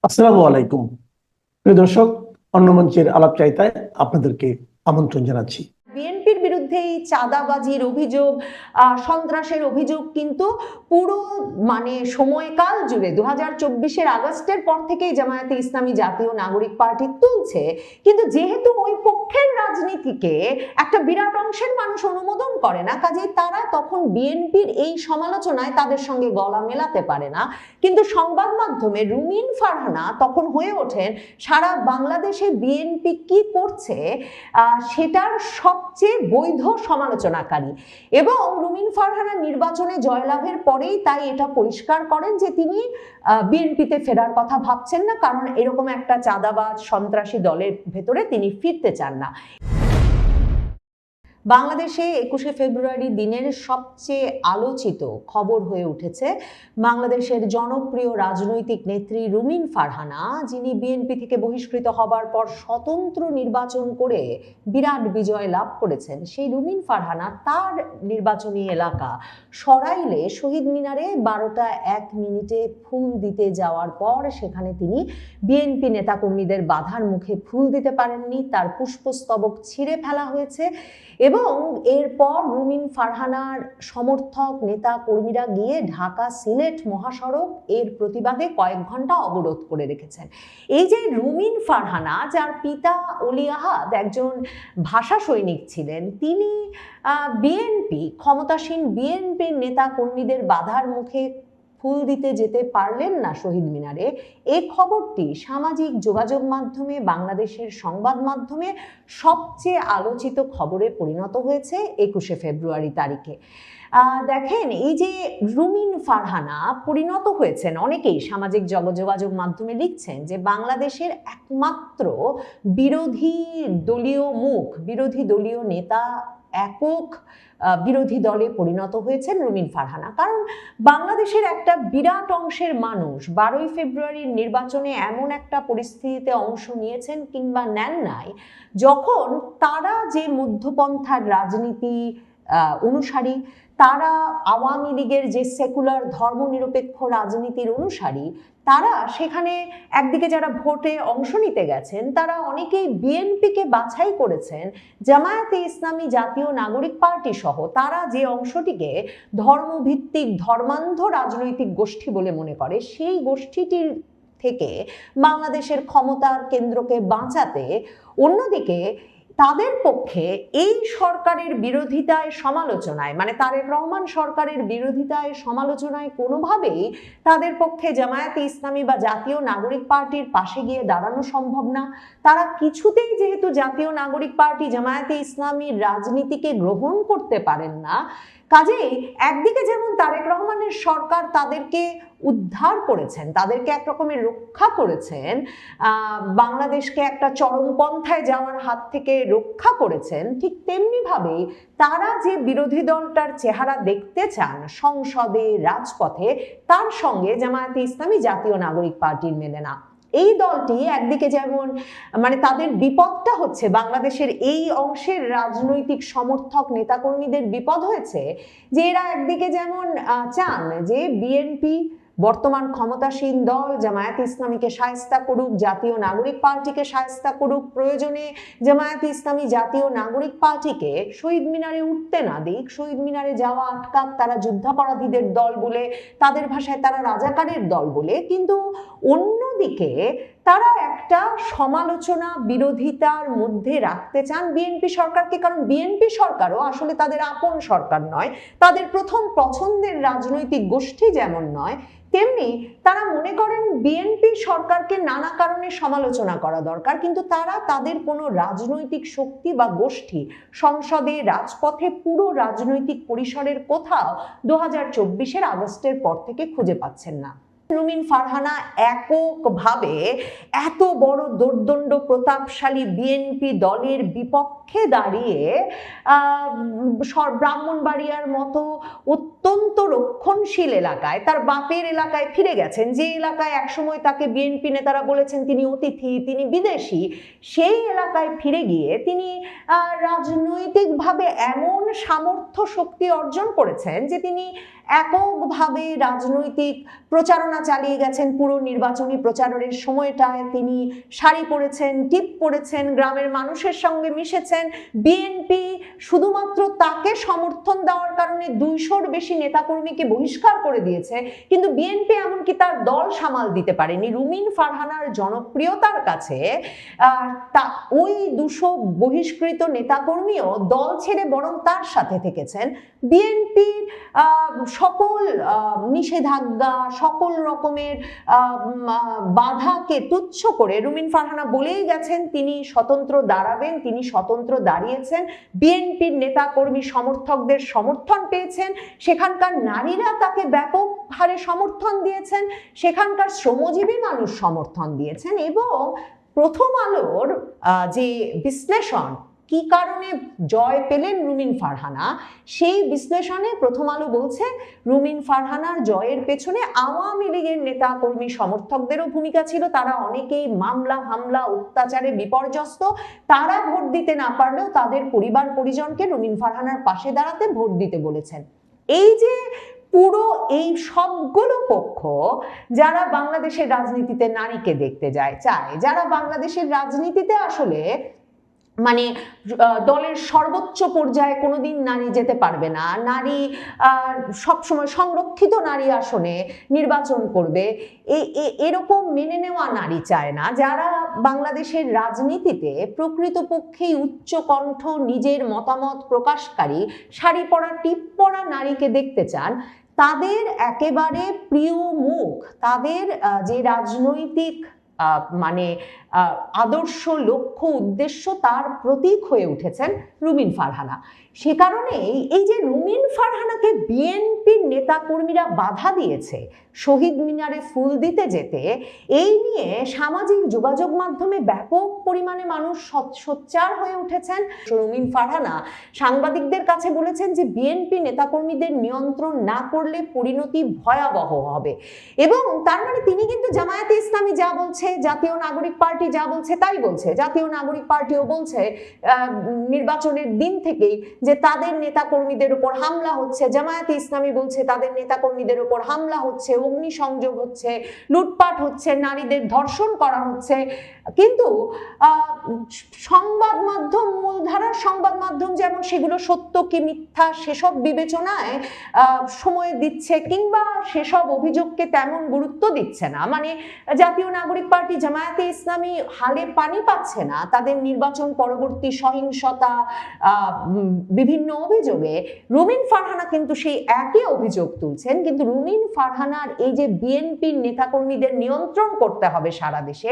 আসসালামু আলাইকুম। প্রিয় দর্শক, অন্য মঞ্চের আলাপচারিতায় আপনাদেরকে আমন্ত্রণ জানাচ্ছি। বিএনপির বিরুদ্ধে এই চাঁদাবাজির অভিযোগ, সন্ত্রাসের অভিযোগ কিন্তু পুরো সময়কাল জুড়ে 2024-এর আগস্টের পর থেকেই জামায়াতে ইসলামী জাতীয় নাগরিক পার্টি তুলছে। কিন্তু যেহেতু ওই পক্ষের রাজনীতিকে একটা বিরাট অংশের মানুষ অনুমোদন করে না, কাজেই তারা তখন বিএনপির এই সমালোচনায় তাদের সঙ্গে গলা মেলাতে পারে না। কিন্তু সংবাদ মাধ্যমে রুমিন ফারহানা তখন হয়ে ওঠেন সারা বাংলাদেশে বিএনপি কি করছে সেটার সবচেয়ে বৈধ সমালোচনাকারী। এবং রুমিন ফারহানা নির্বাচনে জয়লাভের পরেই তাই এটা পরিষ্কার করেন যে তিনি বিএনপিতে ফেরার কথা ভাবছেন না, কারণ এরকম একটা চাঁদাবাজ সন্ত্রাসী দলের ভেতরে তিনি ফিরতে চান না। বাংলাদেশে 21শে ফেব্রুয়ারি দিনের সবচেয়ে আলোচিত খবর হয়ে উঠেছে বাংলাদেশের জনপ্রিয় রাজনৈতিক নেত্রী রুমিন ফারহানা, যিনি বিএনপি থেকে বহিষ্কৃত হবার পর স্বতন্ত্র নির্বাচন করে বিরাট বিজয় লাভ করেছেন। সেই রুমিন ফারহানা তার নির্বাচনী এলাকা সরাইলে শহীদ মিনারে 12টা 1 মিনিটে ফুল দিতে যাওয়ার পর সেখানে তিনি বিএনপি নেতাকর্মীদের বাধার মুখে ফুল দিতে পারেননি, তার পুষ্পস্তবক ছিঁড়ে ফেলা হয়েছে। এবং এরপর রুমিন ফারহানার সমর্থক নেতা কর্মীরা গিয়ে ঢাকা সিলেট মহাসড়ক এর প্রতিবাদে কয়েক ঘন্টা অবরোধ করে রেখেছেন। এই যে রুমিন ফারহানা, যার পিতা অলি আহাদ একজন ভাষা সৈনিক ছিলেন, তিনি ক্ষমতাসীন বিএনপির নেতা কর্মীদের বাধার মুখে ফুল দিতে যেতে পারলেন না শহীদ মিনারে। এই খবরটি সামাজিক যোগাযোগ মাধ্যমে, বাংলাদেশের সংবাদ মাধ্যমে সবচেয়ে আলোচিত খবরে পরিণত হয়েছে 21শে ফেব্রুয়ারি তারিখে। দেখেন, এই যে রুমিন ফারহানা পরিণত হয়েছেন, অনেকেই সামাজিক যোগাযোগ মাধ্যমে লিখছেন যে বাংলাদেশের একমাত্র বিরোধী দলীয় মুখ, বিরোধী দলীয় নেতা, একক বিরোধী দলে পরিণত হয়েছেন রুমিন ফারহানা। কারণ বাংলাদেশের একটা বিরাট অংশের মানুষ 12ই ফেব্রুয়ারির নির্বাচনে এমন একটা পরিস্থিতিতে অংশ নিয়েছেন কিংবা নেন নাই, যখন তারা যে মধ্যপন্থার রাজনীতি অনুসারী, তারা আওয়ামী লীগের যে সেকুলার ধর্মনিরপেক্ষ রাজনীতির অনুসারী, তারা সেখানে একদিকে যারা ভোটে অংশ নিতে গেছেন তারা অনেকেই বিএনপিকে বাছাই করেছেন জামায়াতে ইসলামী জাতীয় নাগরিক পার্টি সহ তারা যে অংশটিকে ধর্মভিত্তিক ধর্মান্ধ রাজনৈতিক গোষ্ঠী বলে মনে করে, সেই গোষ্ঠীটির থেকে বাংলাদেশের ক্ষমতার কেন্দ্রকে বাঁচাতে অন্যদিকে তাদের পক্ষে এই সরকারের বিরোধিতায় সমালোচনায়, তারেক রহমান সরকারের বিরোধিতায় সমালোচনায় কোনোভাবেই তাদের পক্ষে জামায়াতে ইসলামী বা জাতীয় নাগরিক পার্টির পাশে গিয়ে দাঁড়ানো সম্ভব না। তারা কিছুতেই, যেহেতু জাতীয় নাগরিক পার্টি জামায়াতে ইসলামীর রাজনীতিকে গ্রহণ করতে পারেন না, কাজেই একদিকে যেমন তারেক রহমানের সরকার তাদেরকে উদ্ধার করেছেন, তাদেরকে একরকমের রক্ষা করেছেন, বাংলাদেশকে একটা চরমপন্থায় যাওয়ার হাত থেকে রক্ষা করেছেন, ঠিক তেমনি ভাবেই তারা যে বিরোধী দলটার চেহারা দেখতে চান সংসদে, রাজপথে, তার সঙ্গে জামায়াতে ইসলামী জাতীয় নাগরিক পার্টির মেলে না। এই দলটি একদিকে যেমন তাদের বিপদটা হচ্ছে, বাংলাদেশের এই অংশের রাজনৈতিক সমর্থক নেতাকর্মীদের বিপদ হয়েছে যে এরা একদিকে যেমন চান যে বিএনপি বর্তমান ক্ষমতাসীন দল জামায়াতে ইসলামীকে শায়েস্তা করুক, জাতীয় নাগরিক পার্টিকে শায়েস্তা করুক, প্রয়োজনে জামায়াতে ইসলামী জাতীয় নাগরিক পার্টিকে শহীদ মিনারে উঠতে না দিক, শহীদ মিনারে যাওয়া আটকাক, তারা যুদ্ধাপরাধীদের দল বলে, তাদের ভাষায় তারা রাজাকারের দল বলে। কিন্তু অন্যদিকে তারা একটা সমালোচনা, বিরোধিতার মধ্যে রাখতে চান বিএনপি সরকারকে, কারণ বিএনপি সরকারও আসলে তাদের আপন সরকার নয়, তাদের প্রথম পছন্দের রাজনৈতিক গোষ্ঠী যেমন নয়, তেমনি তারা মনে করেন বিএনপি সরকারকে নানা কারণে সমালোচনা করা দরকার, কিন্তু তারা তাদের কোনো রাজনৈতিক শক্তি বা গোষ্ঠী সংসদে, রাজপথে, পুরো রাজনৈতিক পরিসরের কোথাও 2024-এর আগস্টের পর থেকে খুঁজে পাচ্ছেন না। রুমিন ফারহানা এককভাবে এত বড় দোর্দণ্ড প্রতাপশালী বিএনপি দলের বিপক্ষে দাঁড়িয়ে ব্রাহ্মণবাড়িয়ার মতো অত্যন্ত রক্ষণশীল এলাকায়, তার বাপের এলাকায় ফিরে গেছেন, যে এলাকায় একসময় তাকে বিএনপি নেতারা বলেছেন তিনি অতিথি, তিনি বিদেশি, সেই এলাকায় ফিরে গিয়ে তিনি রাজনৈতিকভাবে এমন সামর্থ্য শক্তি অর্জন করেছেন যে তিনি এককভাবে রাজনৈতিক প্রচারণা চালিয়ে গেছেন। পুরো নির্বাচনী প্রচারের সময়টায় তিনি শাড়ি পরেছেন, টিপ পরেছেন, গ্রামের মানুষের সঙ্গে মিশেছেন। বিএনপি শুধুমাত্র তাকে সমর্থন দেওয়ার কারণে 200-র বেশি নেতাকর্মীকে বহিষ্কার করে দিয়েছে, কিন্তু বিএনপি এমনকি তার দল সামাল দিতে পারেনি। রুমিন ফারহানার জনপ্রিয়তার কাছে ওই 200 বহিষ্কৃত নেতাকর্মীও দল ছেড়ে বরং তার সাথে থেকেছেন। বিএনপির সকল নিষেধাজ্ঞা, সকল রকমের বাধাকে তুচ্ছ করে রুমিন ফারহানা বলেই গেছেন তিনি স্বতন্ত্র দাঁড়াবেন, তিনি স্বতন্ত্র দাঁড়িয়েছেন। বিএনপির নেতাকর্মী সমর্থকদের সমর্থন পেয়েছেন, সেখানকার নারীরা তাকে ব্যাপক হারে সমর্থন দিয়েছেন, সেখানকার শ্রমজীবী মানুষ সমর্থন দিয়েছেন। এবং প্রথম আলোর যে বিশ্লেষণ কি কারণে জয় পেলেন রুমিন ফারহানা, সেই বিশ্লেষণে প্রথম আলো বলছে রুমিন ফারহানার জয়ের পেছনে আওয়ামী লীগের নেতা কর্মী সমর্থকদেরও ভূমিকা ছিল। তারা অনেকেই মামলা হামলা অত্যাচারে বিপর্যস্ত, তারা ভোট দিতে না পারলেও তাদের পরিবার পরিজনকে রুমিন ফারহানার পাশে দাঁড়াতে ভোট দিতে বলেছেন। এই যে পুরো এই সবগুলো পক্ষ যারা বাংলাদেশের রাজনীতিতে নারীকে দেখতে চায়, যারা বাংলাদেশের রাজনীতিতে আসলে মানে দলের সর্বোচ্চ পর্যায়ে কোনোদিন নারী যেতে পারবে না, নারী সবসময় সংরক্ষিত নারী আসনে নির্বাচন করবে, এরকম মেনে নেওয়া নারী চায় না, যারা বাংলাদেশের রাজনীতিতে প্রকৃতপক্ষেই উচ্চকণ্ঠ নিজের মতামত প্রকাশকারী শাড়ি পরা টিপ পরা নারীকে দেখতে চান, তাদের একেবারে প্রিয় মুখ, তাদের যে রাজনৈতিক মানে আদর্শ লক্ষ্য উদ্দেশ্য তার প্রতীক হয়ে উঠেছেন রুমিন ফারহানা। সে কারণেই এই যে রুমিন ফারহানাকে বিএনপির নেতাকর্মীরা বাধা দিয়েছে শহীদ মিনারে ফুল দিতে যেতে, এই নিয়ে সামাজিক যোগাযোগ মাধ্যমে ব্যাপক পরিমাণে মানুষ সোচ্চার হয়ে উঠেছেন। রুমিন ফারহানা সাংবাদিকদের কাছে বলেছেন যে বিএনপি নেতাকর্মীদের নিয়ন্ত্রণ না করলে পরিণতি ভয়াবহ হবে, এবং তার মানে তিনি কিন্তু জামায়াতে ইসলামী যা বলছে, জাতীয় নাগরিক পার্টি যা বলছে তাই বলছে। জাতীয় নাগরিক পার্টিও বলছে নির্বাচনের দিন থেকেই যে তাদের নেতাকর্মীদের উপর হামলা হচ্ছে, জামায়াতে ইসলামী বলছে তাদের নেতাকর্মীদের উপর হামলা হচ্ছে, অগ্নিসংযোগ হচ্ছে, লুটপাট হচ্ছে, নারীদের ধর্ষণ করা হচ্ছে। কিন্তু সংবাদ মাধ্যম, মূলধারার সংবাদ মাধ্যম যেমন সেগুলো সত্য কি মিথ্যা সেসব বিবেচনায় সময় দিচ্ছে, কিংবা সেসব অভিযোগকে তেমন গুরুত্ব দিচ্ছে না। মানে জাতীয় নাগরিক পার্টি, জামায়াতে ইসলামী হালে পানি পাচ্ছে না তাদের নির্বাচন পরবর্তী সহিংসতা বিভিন্ন অভিযোগে। রুমিন ফারহানা কিন্তু সেই একই অভিযোগ তুলছেন, কিন্তু রুমিন ফারহানার এই যে বিএনপির নেতাকর্মীদের নিয়ন্ত্রণ করতে হবে সারা দেশে,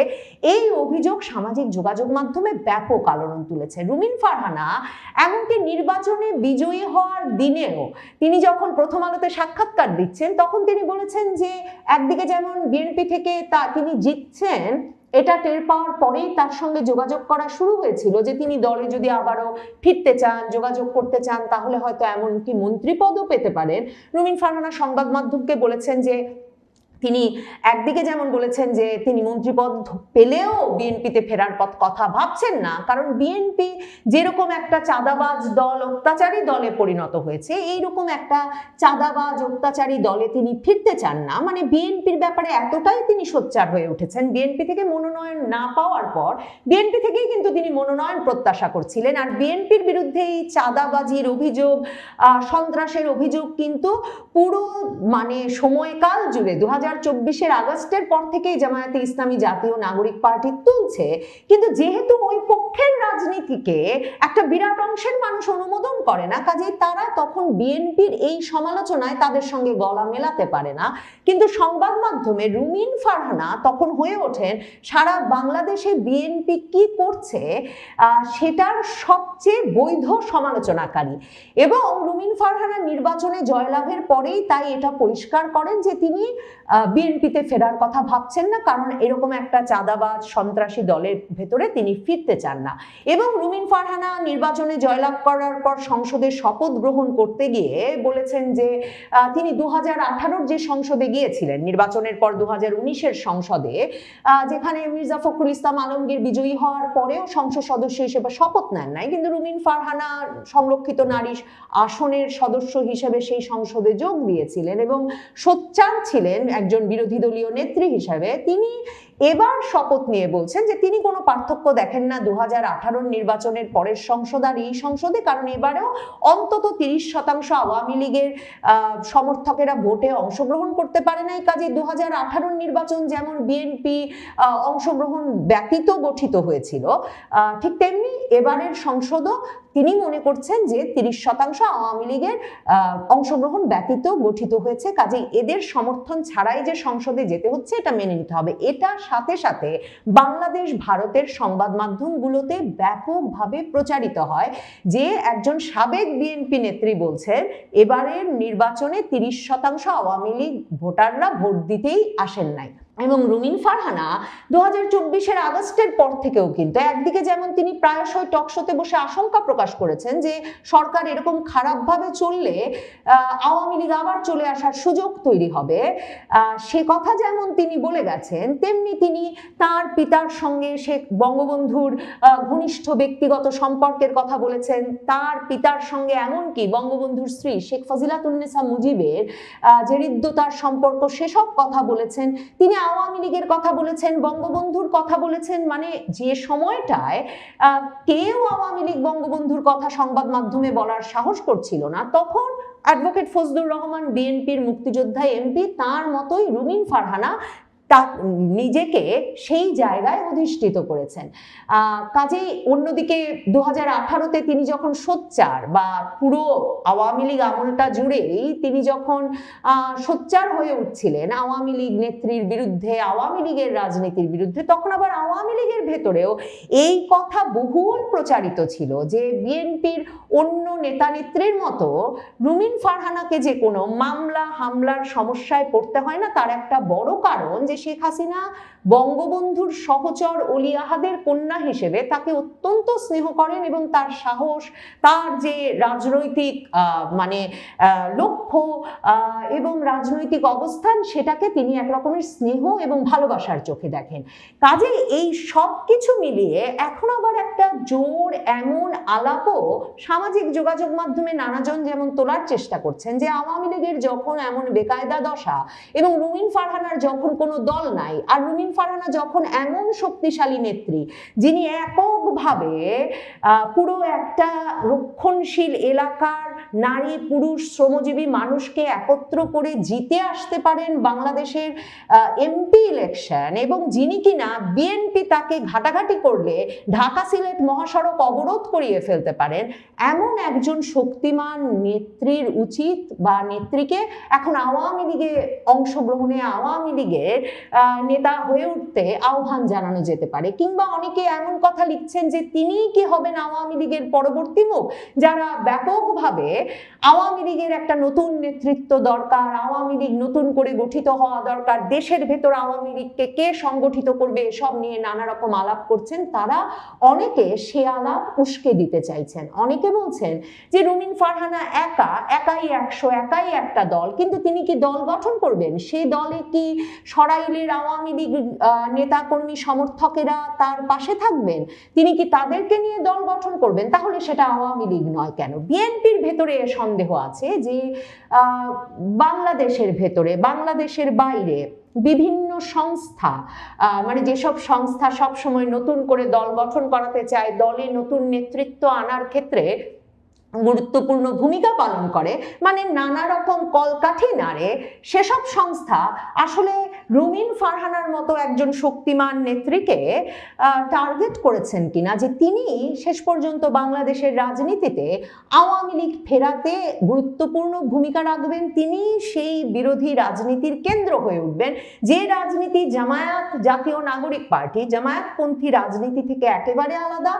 এই অভিযোগ সামাজিক যোগাযোগ মাধ্যমে ব্যাপক আলোড়ন তুলেছে। রুমিন ফারহানা এমনকি নির্বাচনে বিজয়ী হওয়ার দিনেও তিনি যখন প্রথম আলোতে সাক্ষাৎকার দিচ্ছেন তখন তিনি বলেছেন যে একদিকে যেমন বিএনপি থেকে তিনি জিতছেন এটা টের পাওয়ার পরেই তার সঙ্গে যোগাযোগ করা শুরু হয়েছিল যে তিনি দলে যদি আবারও ফিরতে চান, যোগাযোগ করতে চান, তাহলে হয়তো এমনকি মন্ত্রী পদও পেতে পারেন। রুমিন ফারহানা সংবাদ মাধ্যমকে বলেছেন যে তিনি একদিকে যেমন বলেছেন যে তিনি মন্ত্রীপদ পেলেও বিএনপিতে ফেরার কথা ভাবছেন না, কারণ বিএনপি যেরকম একটা চাঁদাবাজ দল, অত্যাচারী দলে পরিণত হয়েছে, এইরকম একটা চাঁদাবাজ অত্যাচারী দলে তিনি ফিরতে চান না। মানে বিএনপির ব্যাপারে এতটাই তিনি সোচ্চার হয়ে উঠেছেন, বিএনপি থেকে মনোনয়ন না পাওয়ার পর বিএনপি থেকেই কিন্তু তিনি মনোনয়ন প্রত্যাশা করছিলেন। আর বিএনপির বিরুদ্ধে এই চাঁদাবাজির অভিযোগ, সন্ত্রাসের অভিযোগ কিন্তু পুরো মানে সময়কাল জুড়ে 2024 আগস্টের পর থেকেই জামায়াতে ইসলামী জাতীয় নাগরিক পার্টি তুলছে। কিন্তু যেহেতু ওই পক্ষের রাজনীতিকে একটা বিরাট অংশের মানুষ অনুমোদন করে না, কাজেই তারা তখন বিএনপির এই সমালোচনায় তাদের সঙ্গে গলা মেলাতে পারে না। কিন্তু সংবাদ মাধ্যমে রুমিন ফারহানা তখন হয়ে ওঠেন সারা বাংলাদেশে বিএনপি কি করছে সেটার সবচেয়ে বৈধ সমালোচনাকারী। এবং রুমিন ফারহানা নির্বাচনে জয়লাভের পরেই তাই এটা পরিষ্কার করেন যে তিনি বিএনপিতে ফেরার কথা ভাবছেন না, কারণ এরকম একটা চাঁদাবাজ সন্ত্রাসী দলের ভেতরে তিনি ফিরতে চান না। এবং রুমিন ফারহানা নির্বাচনে জয়লাভ করার পর সংসদে শপথ গ্রহণ করতে গিয়ে বলেছেন যে তিনি 2018-র যে সংসদে গিয়েছিলেন, নির্বাচনের পর 2019-এর সংসদে, যেখানে মির্জা ফখরুল ইসলাম আলমগীর বিজয়ী হওয়ার পরেও সংসদ সদস্য হিসেবে শপথ নেন নাই, কিন্তু রুমিন ফারহানা সংরক্ষিত নারী আসনের সদস্য হিসেবে সেই সংসদে যোগ দিয়েছিলেন এবং সোচ্চার ছিলেন একজন বিরোধী দলীয় নেত্রী হিসেবে। তিনি এবার শপথ নিয়ে বলছেন যে তিনি কোনো পার্থক্য দেখেন না 2018-র নির্বাচনের পরের সংসদ আর এই সংসদে, কারণ এবারেও অন্তত 30% আওয়ামী লীগের সমর্থকেরা ভোটে অংশগ্রহণ করতে পারে নাই। কাজে 2018-র নির্বাচন যেমন বিএনপি অংশগ্রহণ ব্যতীত গঠিত হয়েছিল, ঠিক তেমনি এবারের সংসদও তিনি মনে করছেন যে 30% আওয়ামী লীগের অংশগ্রহণ ব্যতীত গঠিত হয়েছে। কাজেই এদের সমর্থন ছাড়াই যে সংসদে যেতে হচ্ছে এটা মেনে নিতে হবে। এটা সাথে সাথে বাংলাদেশ ভারতের সংবাদ মাধ্যমগুলোতে ব্যাপকভাবে প্রচারিত হয় যে একজন সাবেক বিএনপি নেত্রী বলছেন এবারের নির্বাচনে 30% আওয়ামী লীগ ভোটাররা ভোট দিতেই আসেন নাই। এবং রুমিন ফারহানা 2024-এর আগস্টের পর থেকেও কিন্তু একদিকে যেমন তিনি প্রায়শই টকশোতে বসে আশঙ্কা প্রকাশ করেছেন যে সরকার এরকম খারাপভাবে চললে আওয়ামী লীগ আবার চলে আসার সুযোগ তৈরি হবে, সে কথা যেমন তিনি বলে গেছেন, তেমনি তিনি তার পিতার সঙ্গে শেখ বঙ্গবন্ধুর ঘনিষ্ঠ ব্যক্তিগত সম্পর্কের কথা বলেছেন। তার পিতার সঙ্গে এমনকি বঙ্গবন্ধুর স্ত্রী শেখ ফজিলাতুন্নেসা মুজিবের যে হৃদ্যতার সম্পর্ক সেসব কথা বলেছেন। তিনি আওয়ামী লীগের কথা বলেছেন, বঙ্গবন্ধুর কথা বলেছেন। মানে যে সময়টায় কেউ আওয়ামী লীগ বঙ্গবন্ধুর কথা সংবাদ মাধ্যমে বলার সাহস করছিল না, তখন অ্যাডভোকেট ফজলুর রহমান বিএনপির মুক্তিযোদ্ধা এমপি তার মতোই রুমিন ফারহানা নিজেকে সেই জায়গায় অধিষ্ঠিত করেছেন। কাজেই অন্যদিকে 2018-তে তিনি যখন সোচ্চার, বা পুরো আওয়ামী লীগ আমলটা জুড়েই তিনি যখন সোচ্চার হয়ে উঠছিলেন আওয়ামী লীগ নেত্রীর বিরুদ্ধে, আওয়ামী লীগের রাজনীতির বিরুদ্ধে, তখন আবার আওয়ামী লীগের ভেতরেও এই কথা বহুল প্রচারিত ছিল যে বিএনপির অন্য নেতা নেত্রীর মতো রুমিন ফারহানাকে যে কোনো মামলা হামলার সমস্যায় পড়তে হয় না। তার একটা বড় কারণ যে শেখ হাসিনা বঙ্গবন্ধুর সহচর অলি আহাদের কন্যা হিসেবে তাকে অত্যন্ত স্নেহ করেন এবং তার সাহস, তার যে রাজনৈতিক লক্ষ্য এবং রাজনৈতিক অবস্থান, সেটাকে তিনি এক রকমের স্নেহ এবং ভালোবাসার চোখে দেখেন। কাজে এই সব কিছু মিলিয়ে এখন আবার একটা জোর এমন আলাপও সামাজিক যোগাযোগ মাধ্যমে নানাজন যেমন তোলার চেষ্টা করছেন যে আওয়ামী লীগের যখন এমন বেকায়দা দশা এবং রুমিন ফারহানার যখন কোনো দল নাই, আর রুমিন ফারহানা যখন এমন শক্তিশালী নেত্রী যিনি এককভাবে পুরো একটা রক্ষণশীল এলাকার নারী পুরুষ শ্রমজীবী মানুষকে একত্র করে জিতে আসতে পারেন বাংলাদেশের এমপি ইলেকশন, এবং যিনি কিনা বিএনপি তাকে ঘাটাঘাটি করলে ঢাকা সিলেট মহাসড়ক অবরোধ করিয়ে ফেলতে পারেন, এমন একজন শক্তিমান নেত্রীর উচিত বা নেত্রীকে এখন আওয়ামী লীগে অংশগ্রহণে, আওয়ামী লীগের নেতা হয়ে উঠতে আহ্বান জানানো যেতে পারে। কিংবা অনেকে এমন কথা লিখছেন যে তিনিই কি হবেন আওয়ামী লীগের পরবর্তী মুখ, যারা ব্যাপকভাবে আওয়ামী লীগের একটা নতুন নেতৃত্ব দরকার, আওয়ামী লীগ নতুন করে গঠিত হওয়া দরকার, দেশের ভেতর আওয়ামী লীগকে কে সংগঠিত করবে, এসব নিয়ে নানা রকম আলাপ করছেন। তারা অনেকে সে আলাপ উস্কে দিতে চাইছেন। অনেকে বলছেন যে রুমিন ফারহানা একাই 100, একাই একটা দল, কিন্তু তিনি কি দল গঠন করবেন? সেই দলে কি সরাইলের আওয়ামী লীগ নেতাকর্মী সমর্থকেরা তার পাশে থাকবেন? তিনি কি তাদেরকে নিয়ে দল গঠন করবেন? তাহলে সেটা আওয়ামী লীগ নয় কেন? বিএনপির ভেতরে সন্দেহ আছে যে বাংলাদেশের ভেতরে, বাংলাদেশের বাইরে বিভিন্ন সংস্থা, যেসব সংস্থা সবসময় নতুন করে দল গঠন করাতে চায়, দলে নতুন নেতৃত্ব আনার ক্ষেত্রে গুরুত্বপূর্ণ ভূমিকা পালন করে, নানা রকম কলকাঠি নাড়ে, সেসব সংস্থা আসলে রুমিন ফারহানার মতো একজন শক্তিমান নেত্রীকে টার্গেট করেছেন কিনা, যে তিনি শেষ পর্যন্ত বাংলাদেশের রাজনীতিতে আওয়ামী লীগ ফেরাতে গুরুত্বপূর্ণ ভূমিকা রাখবেন, তিনি সেই বিরোধী রাজনীতির কেন্দ্র হয়ে উঠবেন, যে রাজনীতি জামায়াত, জাতীয় নাগরিক পার্টি, জামায়াতপন্থী রাজনীতি থেকে একেবারে আলাদা,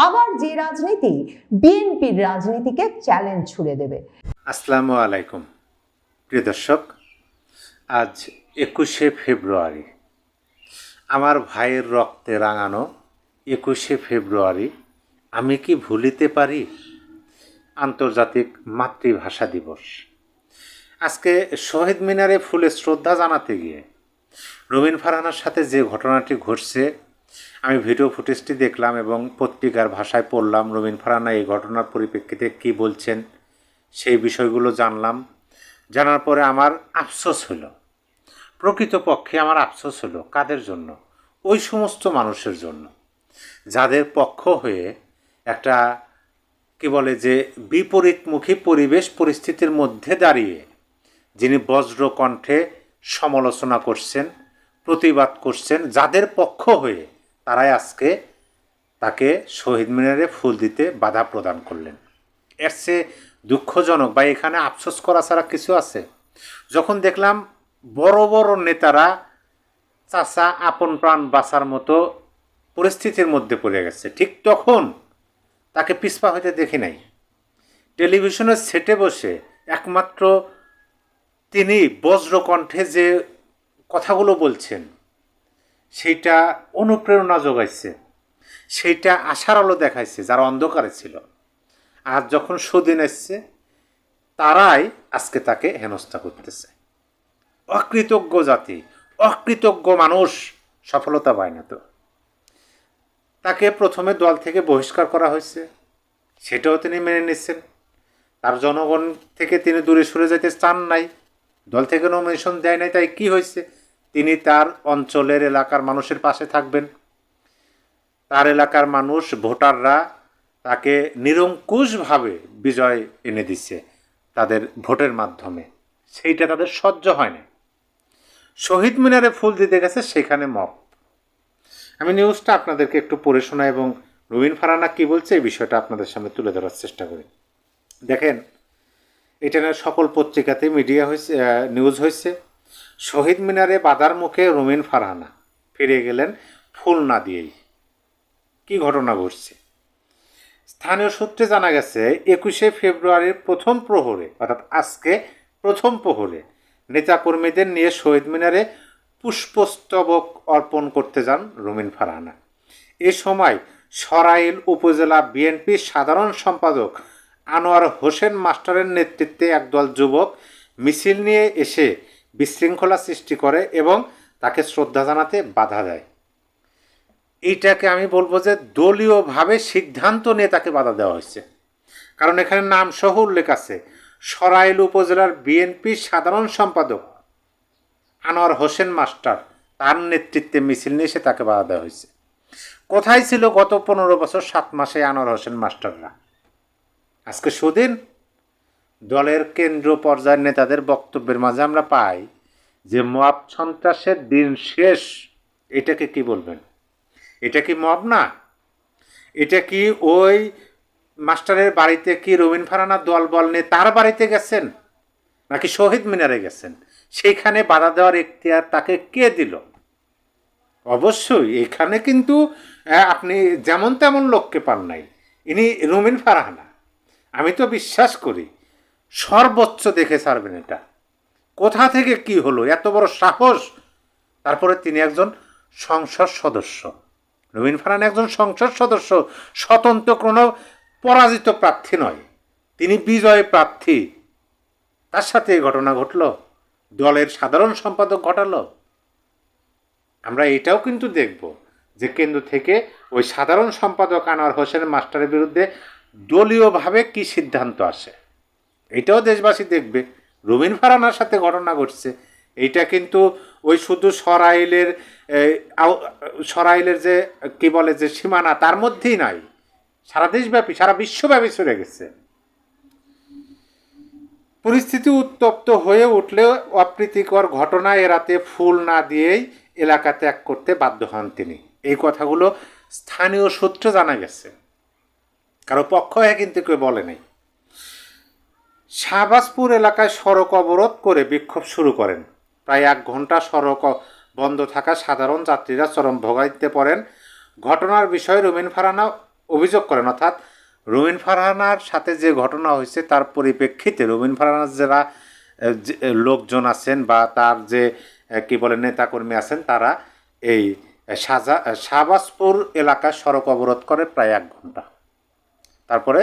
আবার যে রাজনীতি বিএনপির রাজনীতিকে চ্যালেঞ্জ ছুড়ে দেবে। আসসালামু আলাইকুম প্রিয় দর্শক, আজ 21শে ফেব্রুয়ারি, আমার ভাইয়ের রক্তে রাঙানো 21শে ফেব্রুয়ারি আমি কি ভুলিতে পারি? আন্তর্জাতিক মাতৃভাষা দিবস। আজকে শহীদ মিনারে ফুলে শ্রদ্ধা জানাতে গিয়ে রবিন ফারহানার সাথে যে ঘটনাটি ঘটছে, আমি ভিডিও ফুটেজটি দেখলাম এবং পত্রিকার ভাষায় পড়লাম। রবিন ফারহানা এই ঘটনার পরিপ্রেক্ষিতে কী বলছেন সেই বিষয়গুলো জানলাম। জানার পরে আমার আফসোস হলো, প্রকৃতপক্ষে আমার আফসোস হলো কাদের জন্য? ওই সমস্ত মানুষের জন্য যাদের পক্ষ হয়ে একটা কি বলে যে বিপরীতমুখী পরিবেশ পরিস্থিতির মধ্যে দাঁড়িয়ে যিনি বজ্র কণ্ঠে সমালোচনা করছেন, প্রতিবাদ করছেন, যাদের পক্ষ হয়ে তারাই আজকে তাকে শহীদ মিনারে ফুল দিতে বাধা প্রদান করলেন। এর চেয়ে দুঃখজনক বা এখানে আফসোস করা ছাড়া কিছু আছে? যখন দেখলাম বড় বড় নেতারা চাচা আপন প্রাণ বাঁচার মতো পরিস্থিতির মধ্যে পড়ে গেছে, ঠিক তখন তাকে পিছপা হইতে দেখি নাই। টেলিভিশনের সেটে বসে একমাত্র তিনি বজ্রকণ্ঠে যে কথাগুলো বলছেন সেইটা অনুপ্রেরণা যোগাইছে, সেইটা আশার আলো দেখাইছে যারা অন্ধকারে ছিল। আর যখন সুদিন এসছে তারাই আজকে তাকে হেনস্থা করতেছে। অকৃতজ্ঞ জাতি, অকৃতজ্ঞ মানুষ সফলতা পায় না। তো তাকে প্রথমে দল থেকে বহিষ্কার করা হয়েছে, সেটাও তিনি মেনে নিচ্ছেন। তার জনগণ থেকে তিনি দূরে সরে যেতে চান নাই, দল থেকে নমিনেশন দেয় নাই। তাই কি হয়েছে? তিনি তার অঞ্চলের এলাকার মানুষের পাশে থাকবেন। তার এলাকার মানুষ, ভোটাররা তাকে নিরঙ্কুশভাবে বিজয় এনে দিচ্ছে তাদের ভোটের মাধ্যমে। সেইটা তাদের সহ্য হয় না। শহীদ মিনারে ফুল দিতে গেছে, সেখানে মব। আমি নিউজটা আপনাদেরকে একটু পড়ে শোনা এবং রবিন ফারহানা কী বলছে এই বিষয়টা আপনাদের সামনে তুলে ধরার চেষ্টা করি। দেখেন, এটা নিয়ে সকল পত্রিকাতে মিডিয়া হয়েছে, নিউজ হয়েছে। শহীদ মিনারে বাধার মুখে রবিন ফারহানা ফিরে গেলেন ফুল না দিয়েই। কি ঘটনা ঘটছে? স্থানীয় সূত্রে জানা গেছে 21শে ফেব্রুয়ারির প্রথম প্রহরে, অর্থাৎ আজকে প্রথম প্রহরে নেতাকর্মীদের নিয়ে শহীদ মিনারে পুষ্পস্তবক অর্পণ করতে যান রবিন ফারহানা। এ সময় সরাইল উপজেলা বিএনপির সাধারণ সম্পাদক আনোয়ার হোসেন মাস্টারের নেতৃত্বে একদল যুবক মিছিল নিয়ে এসে বিশৃঙ্খলা সৃষ্টি করে এবং তাকে শ্রদ্ধা জানাতে বাধা দেয়। এইটাকে আমি বলবো যে দলীয়ভাবে সিদ্ধান্ত নিয়ে তাকে বাধা দেওয়া হয়েছে। কারণ এখানে নাম সহ উল্লেখ আছে সরাইল উপজেলার বিএনপির সাধারণ সম্পাদক আনোয়ার হোসেন মাস্টার, তার নেতৃত্বে মিছিল নিয়ে এসে তাকে বাধা দেওয়া হয়েছে। কোথায় ছিল গত 15 বছর 7 মাসে আনোয়ার হোসেন মাস্টাররা? আজকে সুদিন দলের কেন্দ্র পর্যায়ের নেতাদের বক্তব্যের মাঝে আমরা পাই যে মব সন্ত্রাসের দিন শেষ। এটাকে কি বলবেন? এটা কি মব না? এটা কি ওই মাস্টারের বাড়িতে কি রবিন ফারহানা দল বল নিয়ে তার বাড়িতে গেছেন, নাকি শহীদ মিনারে গেছেন? সেইখানে বাধা দেওয়ার এখতিয়ার তাকে কে দিল? অবশ্যই এখানে কিন্তু আপনি যেমন তেমন লোককে পান নাই। ইনি রবিন ফারহানা। আমি তো বিশ্বাস করি সর্বোচ্চ দেখে ছাড়বেন এটা। কোথা থেকে কি হলো, এত বড় সাহস! তারপরে তিনি একজন সংসদ সদস্য। রবিন ফারহানা একজন সংসদ সদস্য, স্বতন্ত্র কোনো পরাজিত প্রার্থী নয়, তিনি বিজয় প্রার্থী। তার সাথে এই ঘটনা ঘটল, দলের সাধারণ সম্পাদক ঘটালো। আমরা এটাও কিন্তু দেখব যে কেন্দ্র থেকে ওই সাধারণ সম্পাদক আনোয়ার হোসেন মাস্টারের বিরুদ্ধে দলীয়ভাবে কি সিদ্ধান্ত আসে, এটাও দেশবাসী দেখবে। রবিন ফারহানার সাথে ঘটনা ঘটছে, এইটা কিন্তু ওই শুধু সরাইলের যে কি বলে যে সীমানা তার মধ্যেই নাই, সারা দেশব্যাপী, সারা বিশ্বব্যাপী চলে গেছে। পরিস্থিতি উত্তপ্ত হয়ে উঠলেও অপ্রীতিকর ঘটনা এড়াতে ফুল না দিয়েই এলাকা ত্যাগ করতে বাধ্য হন তিনি। এই কথাগুলো স্থানীয় সূত্রে জানা গেছে, কারো পক্ষ হয়ে কিন্তু কেউ বলে নাই। শাহবাজপুর এলাকায় সড়ক অবরোধ করে বিক্ষোভ শুরু করেন। প্রায় 1 ঘন্টা সড়ক বন্ধ থাকা সাধারণ যাত্রীরা চরম ভোগান্তিতে পড়েন। ঘটনার বিষয়ে রবিন ফারহানা অভিযোগ করেন, অর্থাৎ রবিন ফারহানার সাথে যে ঘটনা হয়েছে তার পরিপ্রেক্ষিতে রবিন ফারহানার যারা লোকজন আছেন বা তার যে কি বলে নেতাকর্মী আছেন, তারা এই শাহবাজপুর এলাকায় সড়ক অবরোধ করে প্রায় 1 ঘন্টা। তারপরে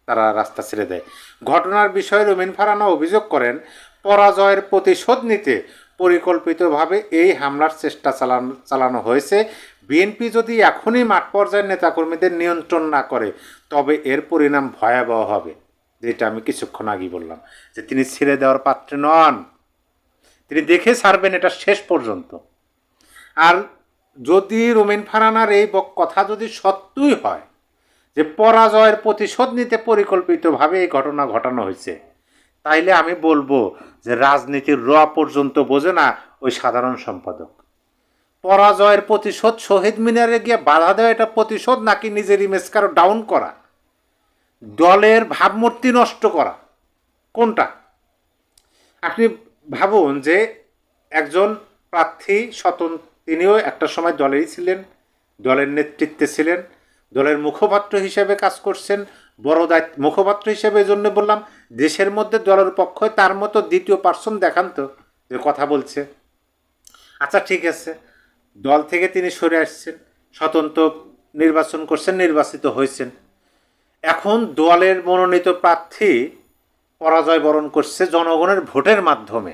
তারা রাস্তা ছেড়ে দেয়। ঘটনার বিষয়ে রুমিন ফারহানা অভিযোগ করেন, পরাজয়ের প্রতিশোধ নিতে পরিকল্পিতভাবে এই হামলার চেষ্টা চালানো হয়েছে। বিএনপি যদি এখনই মাঠ পর্যায়ের নেতাকর্মীদের নিয়ন্ত্রণ না করে তবে এর পরিণাম ভয়াবহ হবে। যেটা আমি কিছুক্ষণ আগেই বললাম, যে তিনি ছেড়ে দেওয়ার পাত্র নন, তিনি দেখে ছাড়বেন এটা শেষ পর্যন্ত। আর যদি রুমিন ফারহানার এই কথা যদি সত্যই হয় যে পরাজয়ের প্রতিশোধ নিতে পরিকল্পিতভাবে এই ঘটনা ঘটানো হয়েছে, তাইলে আমি বলবো যে রাজনীতির পর্যন্ত বোঝে না ওই সাধারণ সম্পাদক। পরাজয়ের প্রতিশোধ শহীদ মিনারে গিয়ে বাধা দেওয়া এটা প্রতিশোধ, নাকি নিজের ইমেজ কারো ডাউন করা, দলের ভাবমূর্তি নষ্ট করা, কোনটা? আপনি ভাবুন যে একজন প্রার্থী স্বতন্ত্র, তিনিও একটা সময় দলেরই ছিলেন, দলের নেতৃত্বে ছিলেন, দলের মুখপাত্র হিসেবে কাজ করছেন, বড় দায়িত্ব মুখপাত্র হিসেবে। এই জন্য বললাম, দেশের মধ্যে দলের পক্ষে তার মতো দ্বিতীয় পার্সন দেখান তো যে কথা বলছে। আচ্ছা ঠিক আছে, দল থেকে তিনি সরে আসছেন, স্বতন্ত্র নির্বাচন করছেন, নির্বাচিত হয়েছেন। এখন দলের মনোনীত প্রার্থী পরাজয় বরণ করছে জনগণের ভোটের মাধ্যমে,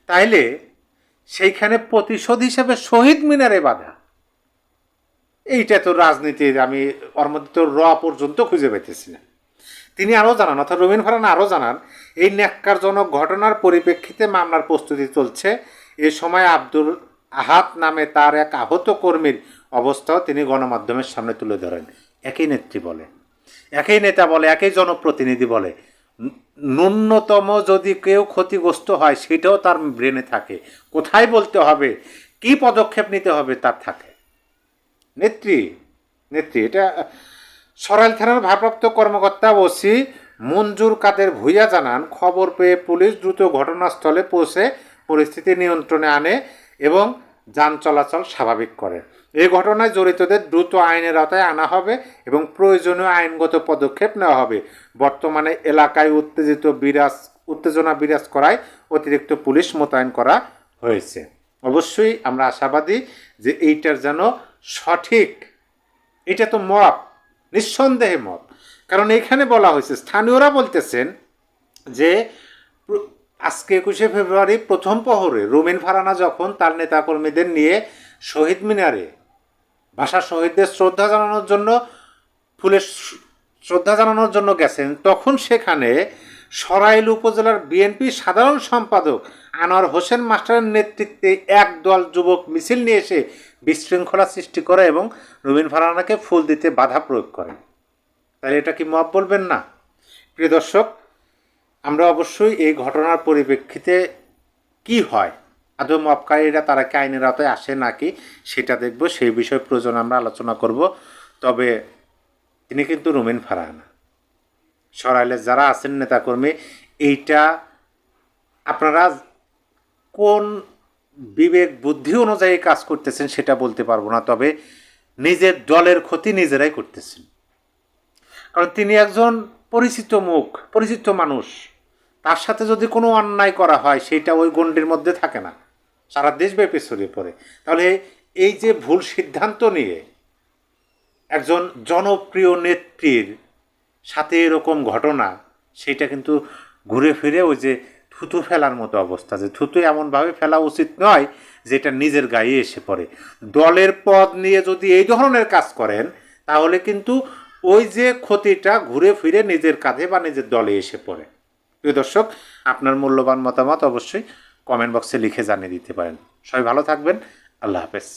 তাইলে সেইখানে প্রতিশোধ হিসেবে শহীদ মিনারে বাধা, এইটা তো রাজনীতির, আমি ওর মধ্যে তো পর্যন্ত খুঁজে পেতেছি না। তিনি আরও জানান, অর্থাৎ রুমিন ফারহানা আরও জানান, এই ন্যাক্কারজনক ঘটনার পরিপ্রেক্ষিতে মামলার প্রস্তুতি চলছে। এ সময় আব্দুল আহাদ নামে তার এক আহত কর্মীর অবস্থাও তিনি গণমাধ্যমের সামনে তুলে ধরেন। একই নেত্রী বলে, একই নেতা বলে, একই জনপ্রতিনিধি বলে, ন্যূনতম যদি কেউ ক্ষতিগ্রস্ত হয় সেটাও তার ব্রেনে থাকে, কোথায় বলতে হবে, কি পদক্ষেপ নিতে হবে তার থাকে। নেত্রী এটা সরাইল থানার ভারপ্রাপ্ত কর্মকর্তা ওসি মঞ্জুর কাদের ভূঁইয়া জানান, খবর পেয়ে পুলিশ দ্রুত ঘটনাস্থলে পৌঁছে পরিস্থিতি নিয়ন্ত্রণে আনে এবং যান চলাচল স্বাভাবিক করে। এই ঘটনায় জড়িতদের দ্রুত আইনের আওতায় আনা হবে এবং প্রয়োজনীয় আইনগত পদক্ষেপ নেওয়া হবে। বর্তমানে এলাকায় উত্তেজনা বিরাজ করায় অতিরিক্ত পুলিশ মোতায়েন করা হয়েছে। অবশ্যই আমরা আশাবাদী যে এইটার যেন সঠিক, এটা তো মব, নিঃসন্দেহে মব। কারণ এখানে বলা হয়েছে, স্থানীয়রা বলতেছেন যে আজকে 21শে ফেব্রুয়ারি প্রথম প্রহরে রুমিন ফারহানা যখন তার নেতাকর্মীদের নিয়ে শহীদ মিনারে ভাষা শহীদদের শ্রদ্ধা জানানোর জন্য গেছেন, তখন সেখানে সরাইল উপজেলার বিএনপি সাধারণ সম্পাদক আনোয়ার হোসেন মাস্টারের নেতৃত্বে একদল যুবক মিছিল নিয়ে এসে বিশৃঙ্খলা সৃষ্টি করে এবং রুমিন ফারহানাকে ফুল দিতে বাধা প্রয়োগ করে। তাহলে এটা কি মব বলবেন না? প্রিয় দর্শক, আমরা অবশ্যই এই ঘটনার পরিপ্রেক্ষিতে কি হয়, আদৌ মবকারীরা তারা কি আইনের আওতায় আসে নাকি সেটা দেখব, সেই বিষয়ে প্রয়োজন আমরা আলোচনা করব। তবে তিনি কিন্তু রুমিন ফারহানা, সরাইলে যারা আছেন নেতাকর্মী, এইটা আপনারা কোন বিবেক বুদ্ধি অনুযায়ী কাজ করতেছেন সেটা বলতে পারবো না, তবে নিজের দলের ক্ষতি নিজেরাই করতেছেন। কারণ তিনি একজন পরিচিত মুখ, পরিচিত মানুষ, তার সাথে যদি কোনো অন্যায় করা হয় সেটা ওই গণ্ডির মধ্যে থাকে না, সারা দেশব্যাপী ছড়িয়ে পড়ে। তাহলে এই যে ভুল সিদ্ধান্ত নিয়ে একজন জনপ্রিয় নেত্রীর সাথে এরকম ঘটনা, সেটা কিন্তু ঘুরে ফিরে ওই যে থুতু ফেলার মতো অবস্থা, যে থুতু এমনভাবে ফেলা উচিত নয় যেটা নিজের গায়ে এসে পড়ে। দলের পদ নিয়ে যদি এই ধরনের কাজ করেন তাহলে কিন্তু ওই যে ক্ষতিটা ঘুরে ফিরে নিজের কাঁধে বা নিজের দলে এসে পড়ে। প্রিয় দর্শক, আপনার মূল্যবান মতামত অবশ্যই কমেন্ট বক্সে লিখে জানিয়ে দিতে পারেন। সবাই ভালো থাকবেন, আল্লাহ হাফেজ।